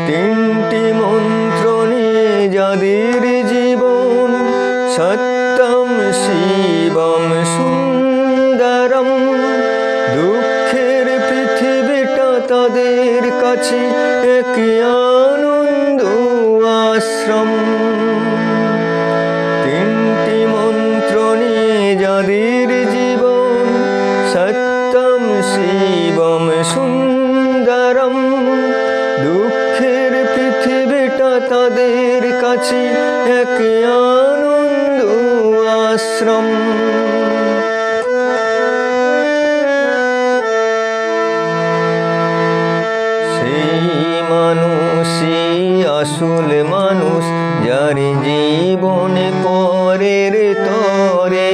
তিনটি মন্ত্র নিয়ে যাদের জীবন, সত্যম শিবম সুন্দরম। দুঃখের পৃথিবীটা তাদের কাছে এক আনন্দ আশ্রম। তিনটি মন্ত্র নিয়ে যাদের জীবন, সত্যম শিবম সুন্দরম। দুঃখের পৃথিবীটা তাদের কাছে এক আনন্দ আশ্রম। সেই মানুষই আসল মানুষ, যার জীবনে পরের তরে।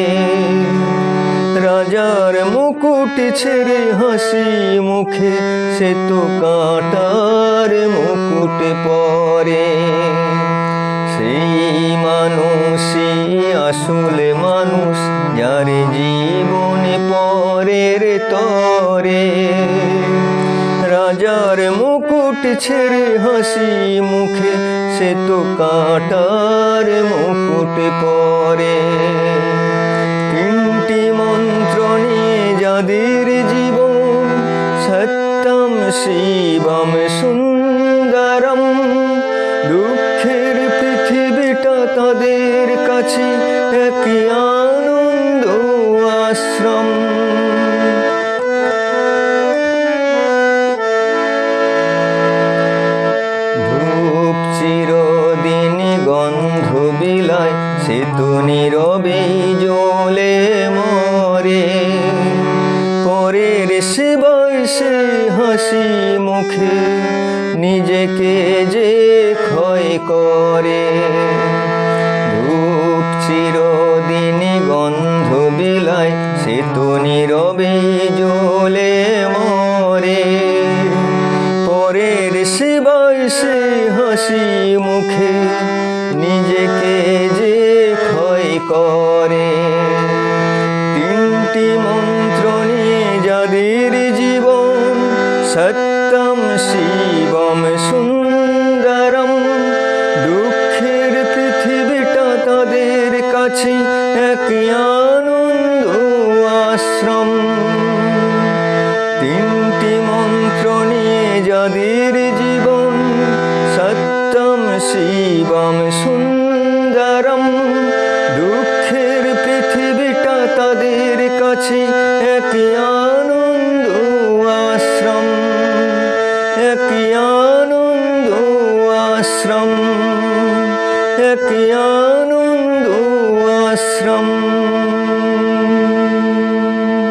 রাজার মুকুট ছেড়ে হাসি মুখে সে তো কাঁটার মুকুট পরে। সেই মানুষই আসল মানুষ, যার জীবনে পরের তরে। রাজার মুকুট ছেড়ে হাসি মুখে সে তো কাঁটার মুকুট পরে। তিনটি মন্ত্র নিয়ে যাদের জীবন, সত্যম শিবম সুন্দরম। দুঃখের পৃথিবীটা তাদের কাছে এক আনন্দ আশ্রম। ধূপ চিরদিন গন্ধ বিলায়, সে তো নীরবে জ্বলে মরে। পরের সেবায় সে হাসি মুখে নিজেকে যে ক্ষয় করে। ধূপ চিরদিন গন্ধ বিলায়, সে তো নীরবে জ্বলে মরে। পরের সেবায় সে হাসি মুখে নিজেকে যে ক্ষয় করে। তিনটি মন্ত্র নিয়ে যাদের জীবন, সত্যম শিবম সুন্দরম। দুঃখের পৃথিবীটা তাদের কাছে এক আনন্দ আশ্রম। তিনটি মন্ত্র নিয়ে যাদের জীবন, সত্যম শিবম সুন্দরম। দুঃখের পৃথিবীটা তাদের কাছে এক আনন্দ আশ্রম, এক আনন্দ আশ্রম, এক আনন্দ আশ্রম।